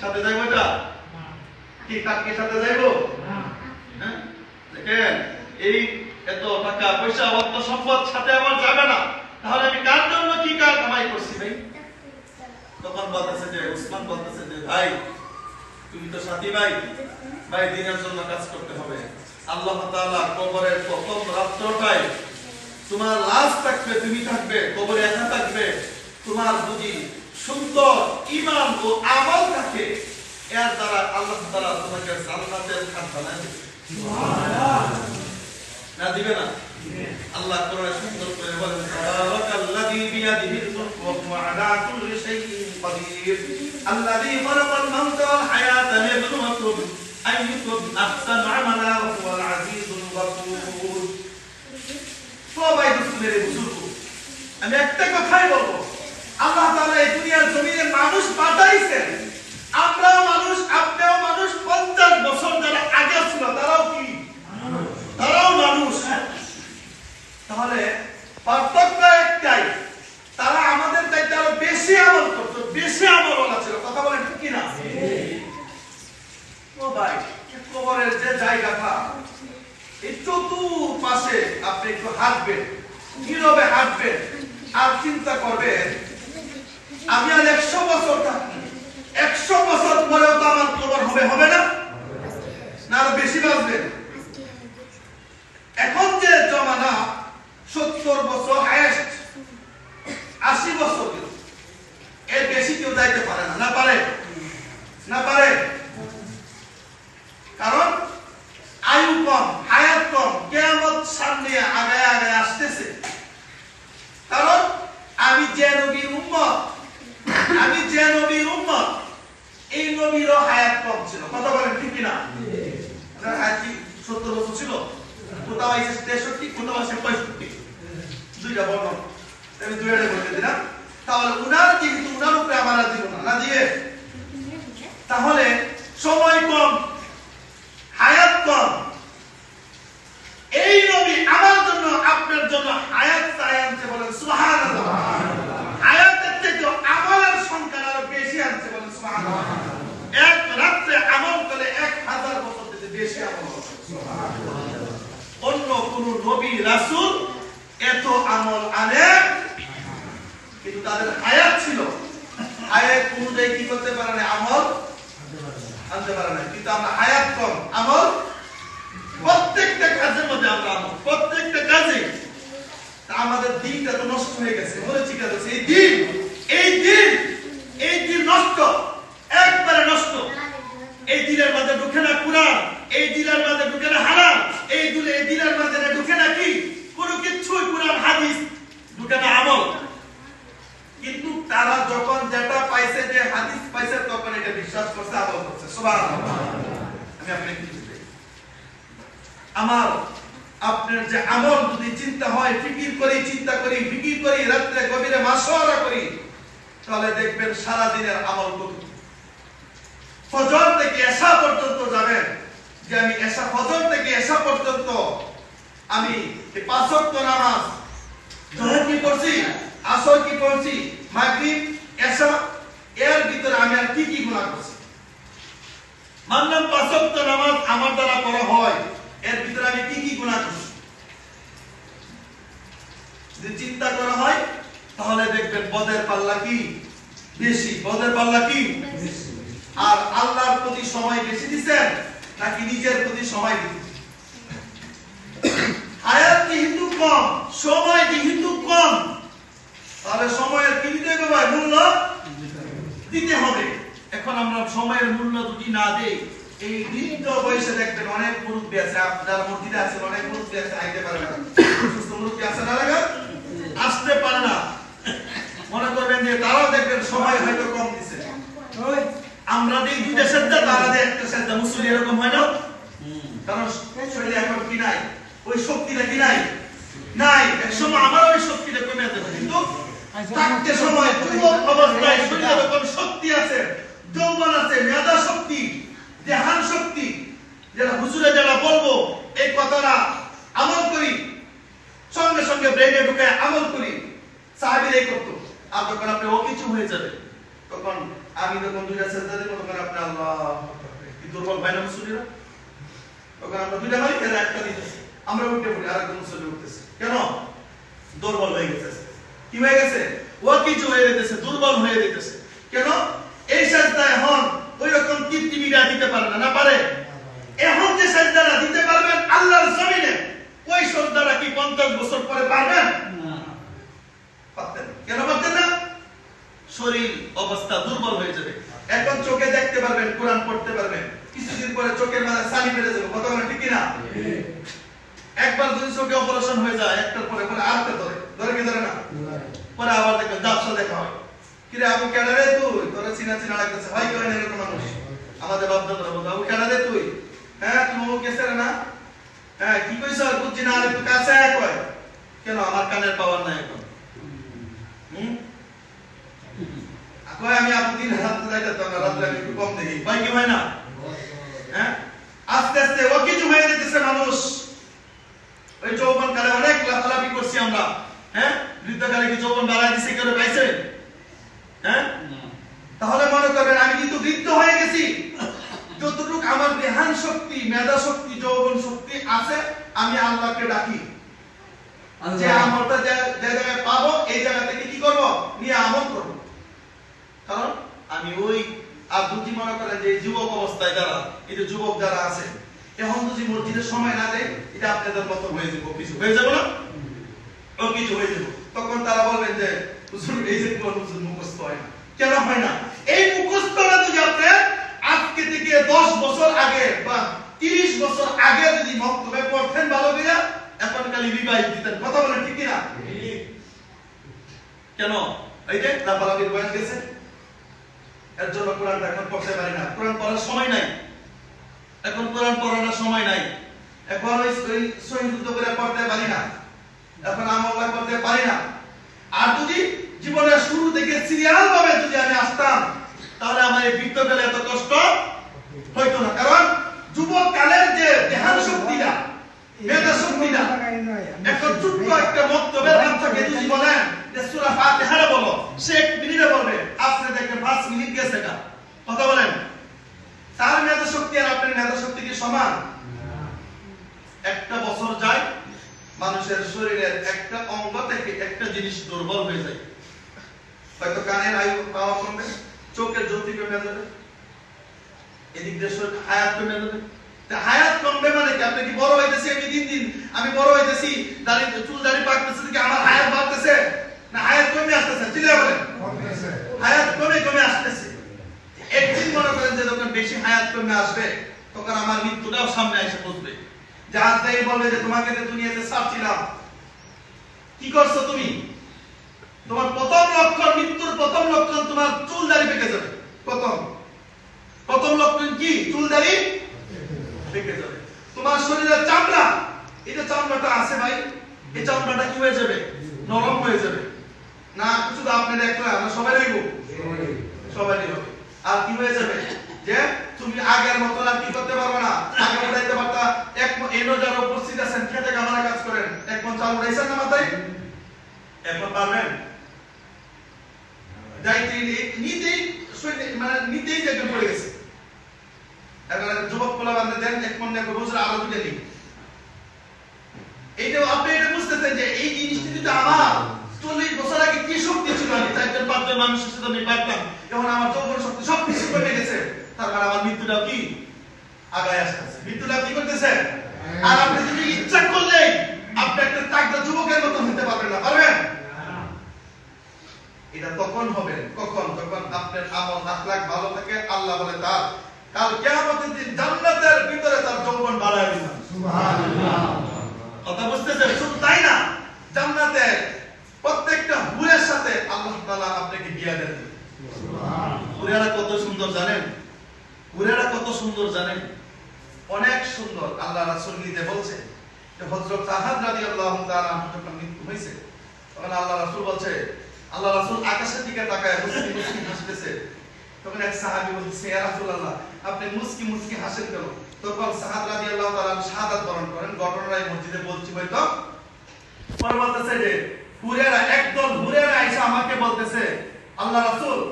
সাথে যাইবো এটা কি কাকে সাথে যাইবো? হ্যাঁ দেখেন এই এত টাকা পয়সা অর্থ সম্পদ সাথে আমার যাবে না, তাহলে আমি কার জন্য কি কাজ কামাই করছি ভাই? তখন বলতেছে যে উসমান বলতেছে যে ভাই তুমি তো সাথী ভাই, ভাই দিনের জন্য কাজ করতে হবে। আল্লাহ তাআলা কবরের প্রথম রাত্রটায় তোমার লাশ থাকবে, তুমি থাকবে, কবরে একা থাকবে, তোমার বুঝি সুন্দর ঈমান ও আমল থাকে, এর দ্বারা আল্লাহ তাআলা তোমাকে জান্নাতের খান বানায় দিবে। সুবহানাল্লাহ না দিবে না? আল্লাহ কোরআনে সুন্দর করে বলেন তাবারাকাল্লাযী বিয়াদিহিল মুলকু ওয়া হুয়া আলা কুল্লি শাইইন কাদির আল্লাযী খালাকাল মাউতা ওয়াল হায়াতা লিয়াবলুয়াকুম আইয়ুকুম আহসানু আমালা ওয়া হুয়াল আজিজুল গফুর। সবাই মুসলিমের বুজুর্গ, আমি একটা কথাই বলবো, আল্লাহ তাআলা এই দুনিয়ার জমিনে মানুষ পাঠাইছেন, আমরাও মানুষ, আপনিও মানুষ, 50 বছর যারা আগে ছিল তারাও কি মানুষ, তারাও মানুষ। তাহলে পার্থক্য একটাই, তারা আমাদের চাইতে আরো বেশি আমল করতো, বেশি আমলওয়ালা ছিল। কথা বলেন ঠিক কি না? ও ভাই কবরের যে জায়গাটা এই চতুর্পাশে আপনি একটু হাঁটবেন, নীরবে হাঁটবেন আর চিন্তা করবেন আমি আর 100 বছর থাকি, 100 বছর পরেও তো আমার কবর হবে, হবে না? না আরো বেশি বাঁচবেন? এখন যে জমানা 70 বছর হাইয়েস্ট, 80 বছর, এর বেশি কেউ যাইতে পারে না। না পারে? না পারে? কারণ আয়ু কম, হায়াত কম, কিয়ামত সামনে আগায় আগায় আসতেছে। কারণ আমি যে নবীর উম্মত, আমি যে নবীর উম্মত, এই নবীরও হায়াত কম ছিল। কথা বলেন ঠিক কি না? আপনার হায়াত কি 70 বছর ছিল? কোথাও আছে 63, কোথাও আছে 65, দুইটা বর্ণ, আমি দুইটা বলতে দিলাম। তাহলে উনার যেহেতু উনার উপরে আমার আর দিব না, না দিয়ে, তাহলে সময় কম, হায়াত কম, এই নবী আমার জন্য আপনার জন্য হায়াত চাই আনছে, বলেন সুবহানাল্লাহ। হায়াতের থেকে আমলের সংখ্যা আরো বেশি আনছে, বলেন সুবহানাল্লাহ। এক রাতে আমল করে 1000 বছর থেকে বেশি আমল হবে। সুবহানাল্লাহ। অন্য কোন নবী রাসূল এত আমল আনে, কিন্তু তাদের হায়াত ছিল, হায়াত অনুযায়ী কি করতে পারে না, আমল আনতে পারে না। কিন্তু আমরা হায়াত কম, আমল প্রত্যেকটা কাজের মধ্যে আমরা আমল, প্রত্যেকটা কাজে আমাদের দিনটা তো নষ্ট হয়ে গেছে, বলেছি কাছে এই দিন, এই দিন, এই দিন নষ্ট, একবারে নষ্ট। এই দিনের মধ্যে ঢুকে না কুরআন, এই দিনের মধ্যে ঢুকে না হালাল, এই দিনের মধ্যে ঢুকে না কি কোনো কিছুই কুরআন হাদিস, ঢুকে না আমল। কিন্তু তারা যখন যেটা পাইছে, যে হাদিস পাইছে, তখন এটা বিশ্বাস করছে, আমল করছে। সুবহানাল্লাহ। আমি আপনাকে কি বলতে, আমার আপনার যে আমল যদি চিন্তা হয়, ফিকির করি, চিন্তা করি, ফিকির করি, রাতে গভীরে মাশওয়ারা করি, তাহলে দেখবেন সারা দিনের আমল কত। ফজর থেকে এশা পর্যন্ত যাবেন, যে আমি ফজর থেকে এশা পর্যন্ত আমি 5 ওয়াক্ত নামাজ, যোহর কি পড়ছি, আসর কি পড়ছি, মাগরিব, এশা, এর ভিতরে আমি আর কি কি গুনাহ করছি। মানলাম 5 ওয়াক্ত নামাজ আমার দ্বারা পড়া হয়, এর ভিতরে আমি কি কি গুনাহ করছি যদি চিন্তা করা হয়, তাহলে দেখবেন বদের পাল্লা কি বেশি, বদের পাল্লা কি বেশি। আর আল্লাহর প্রতি সময় বেশি দিবেন নাকি নিজের প্রতি সময় দিবেন? হায়াত যেহেতু কম, সময় যেহেতু কম, তাহলে সময়ের কি দিতে হবে, মূল্য দিতে হবে। এখন আমরা সময়ের মূল্য যদি না দেই, এই বৃদ্ধ বয়সে দেখবেন অনেক মুরব্বী আছে, আপনারা মসজিদে আছেন, অনেক মুরব্বী আছে, আইতে পারে না, সুস্থ মুরব্বী আছে না, লাগা আসতে পারে না, মনে করবেন যে তারাও দেখবেন সময় হয়তো কম দিছে। আমরা দিই 2টা সেজদা, তারা দেয় 1টা সেজদা, মুসল্লি এরকম হয় না? কারণ শরীরে এখন কি নাই, ওই শক্তিটা কি নাই, নাই। একসময় আমার ওই শক্তিটা কমে যেতে পারে, কিন্তু থাকতে সময় যুবক অবস্থায় শরীরে এরকম শক্তি আছে, যৌবন আছে, মেধা শক্তি, ধ্যান শক্তি, যারা হুজুরে যারা বলবো এই কথাটা আমল করি, সঙ্গে সঙ্গে ব্রেনে ঢুকে আমল করি, সাহাবীরা এই করতো। আর যখন আপনি ও কিছু হয়ে যাবে, তখন আর আমি যখন দুইটা সেজদা দেব তখন আপনি আল্লাহ কি দুর্বল হয় না মুসল্লিরা, তখন আমরা দুইটা মারি কেন একটা দিতেছি, আমরা উঠে পড়ি আর একজন মুসল্লি উঠতেছে, কেন? দুর্বল হয়ে গেছে। কি হয়ে গেছে? ও কিছু হয়ে যেতেছে, দুর্বল হয়ে যেতেছে। কেন? এই সেজদা এখন ওই রকম তৃপ্তিবিরা দিতে পারে না, না পারে? এখন যে সেজদাটা দিতে পারবেন আল্লাহর জমিনে, ওই সেজদাটা কি 50 বছর পরে পারবেন? না, পারতেন না। কেন পারতেন না? শরীর অবস্থা দুর্বল হয়ে যাবে। এখন চোখে দেখতে পারবেন, কোরআন পড়তে পারবেন, কিছুদিন পরে চোখের মাঝে ছানি বেড়ে যাবে, কথা বলেন ঠিক কিনা? একবার যদি চোখে অপারেশন হয়ে যায়, একটার পরে পরে আরেকটা ধরে কি ধরে না? পরে আবার দেখবেন জাবসা দেখা হয়, কি রে আবু কেডা রে তুই, তোরে চিনা চিনা লাগতেছে, হয় কেউ না এরকম মানুষ আমাদের বাপ দাদারা বলতো, আবু কেডা রে তুই, হ্যাঁ তুমি ও কেসে রে না, হ্যাঁ কি কইছ বুঝছি না, আর একটু কাছে আয় কয়, কেন আমার কানের পাওয়ার নাই এখন, কয় আমি আবু দিন হাত যাইতাম না, রাতে আমি একটু কম দেখি, হয় কি হয় না? হ্যাঁ আস্তে আস্তে ও কিছু হয়ে যেতেছে মানুষ। ওই যৌবন কালে অনেক লাফালাফি করছি আমরা, হ্যাঁ বৃদ্ধকালে কি যৌবন বাড়ায় দিছে কেউ পাইছে? হ্যাঁ তাহলে মনে করবেন আমি কিন্তু বৃদ্ধ হয়ে গেছি, যতটুকু আমার দেহান শক্তি, মেধা শক্তি, যৌবন শক্তি আছে, আমি আল্লাহকে ডাকি যে আমলটা যে জায়গায় পাবো এই জায়গা থেকে কি করব, নিয়ে আমল করব। কারণ আমি ওই আর দুটি মনে করেন যে যুবক অবস্থায় যারা, এই যে যুবক যারা আছে, এখন যদি মসজিদে সময় না দেয়, এটা আপনাদের মতো হয়ে যাবো, কিছু হয়ে যাবো না, ও কিছু হয়ে যাবো, তখন তারা বলবেন যে হুজুর এই যে কোন হুজুর মুখস্থ হয় না, কেন হয় না? এই মুখস্থটা যদি আপনি আজকে থেকে 10 বছর আগে বা 30 বছর আগে যদি মক্তবে পড়তেন ভালো করে, এখন খালি রিভাইজ দিতেন, কথা বলেন ঠিক কিনা? কেন? এই যে লাফালাফির বয়স গেছে, এর জন্য কোরআনটা এখন পড়তে পারি না, কোরআন পড়ার সময় নাই, এখন কোরআন পড়ানোর সময় নাই, এখন ওই সহিহ যুদ্ধ করে পড়তে পারি না, এখন আমল করতে পারি না। আর যদি জীবনের শুরু থেকে সিরিয়াল ভাবে যদি আমি আসতাম, তাহলে আমার এই বৃদ্ধকালে এত কষ্ট হইতো না। কারণ যুবক কালের যে দেহান শক্তিটা, মেধা শক্তিটা, এখন ছোট্ট একটা বক্তব্যের বাচ্চাকে যদি বলেন যে সূরা ফাতিহা বলো, সে 1 মিনিটে বলবে, আপনি দেখেন 5 মিনিট গেছে এটা, কথা বলেন। তার মেধা শক্তি আর আপনার মেধা শক্তি কি সমান? একটা বছর যায়, মানুষের শরীরের একটা অঙ্গ থেকে একটা জিনিস দুর্বল হয়ে যায়, হয়তো কানের আয়ু পাওয়া কমবে, চোখের জ্যোতি কমে যাবে, এদিক দিয়ে শরীর হায়াত কমে যাবে। হায়াত কমবে মানে কি? আপনি কি বড় হইতেছি, আমি দিন দিন আমি বড় হইতেছি, দাড়ি চুল দাড়ি পাকতেছে, কি আমার হায়াত বাড়তেছে না হায়াত কমে আসতেছে? চিল্লা বলেন, হায়াত কমে কমে আসতেছে। একদিন মনে করেন যে যখন বেশি হায়াত কমে আসবে, তখন আমার মৃত্যুটাও সামনে এসে বসবে। জাহাজ বলবে যে তোমাকে তো দুনিয়াতে ছাড়ছিলাম, কি করছো তুমি? তোমার প্রথম লক্ষণ, মৃত্যুর প্রথম লক্ষণ তোমার চুল দাড়ি পেকে যাবে। প্রথম লক্ষণ কি? চুল দাড়ি পেকে যাবে। তোমার শরীরের চামড়া, এই যে চামড়াটা আছে ভাই, এই চামড়াটা কি হয়ে যাবে? নরম হয়ে যাবে। না শুধু আপনি দেখলেন, আমরা সবাই দেখব, সবাই হবে। আর কি হয়ে যাবে? যে তুমি আগের মতো আর কি করতে পারবে না, আগে উঠাইতে পারতা, এনো যারা উপস্থিত আছেন খেতে কামারে কাজ করেন, এক মন চাল উঠাইছেন না মাথায়, এখন পারবেন? নিজেই মানে নিজেই দেখবেন পড়ে গেছে। এখন যুবক পোলা বান্ধে দেন, এক মন এক বছর আরো দুটো নেই। এইটা আপনি এটা বুঝতেছেন যে এই জিনিসটি যদি আমার 40 বছর আগে কি শক্তি ছিল, আমি 4-5 মানুষের সাথে আমি পারতাম, এখন আমার যৌবন শক্তি সবকিছু কমে গেছে, তার মানে আমার মৃত্যুটাও কি আগায় আসতেছে, মৃত্যুটা কি করতেছে। আর আপনি যদি ইচ্ছা করলেই আপনি একটা তাগড়া যুবকের মতো হতে পারবেন না, পারবেন? এটা তখন হবে কখন? যখন আপনার আমল আখলাক ভালো থাকে, আল্লাহ বলে তার কাল কিয়ামতের দিন জান্নাতের ভিতরে তার যৌবন বাড়ায় দিবেন। সুবহানাল্লাহ, কথা বুঝতেছেন? শুধু তাই না, জান্নাতে প্রত্যেকটা হুরের সাথে আল্লাহ তাআলা আপনাকে বিয়ে দেন। সুবহানাল্লাহ, হুরেরা কত সুন্দর জানেন? হুরেরা কত সুন্দর জানেন? অনেক সুন্দর। আল্লাহ রাসূল নিজে বলছে যে হযরত সাহাব রাদিয়াল্লাহু তাআলা যখন মৃত্যু হয়েছে, তখন আল্লাহ রাসূল বলছে, আল্লাহ রাসূল আকাশের দিকে তাকায় মুস্কি মুস্কি হাসতেছে। তখন এক সাহাবী বলছে, ইয়া রাসূলুল্লাহ, আপনি মুস্কি মুস্কি হাসেন কেন? তখন সাহাব রাদিয়াল্লাহু তাআলা শাহাদাত বরণ করেন। ঘটনায় মসজিদে বলছি হয়তো, পরে বলতেছে যে হুরেরা, একদল হুরেরা এসে আমাকে বলতেছে, আল্লাহ রাসূল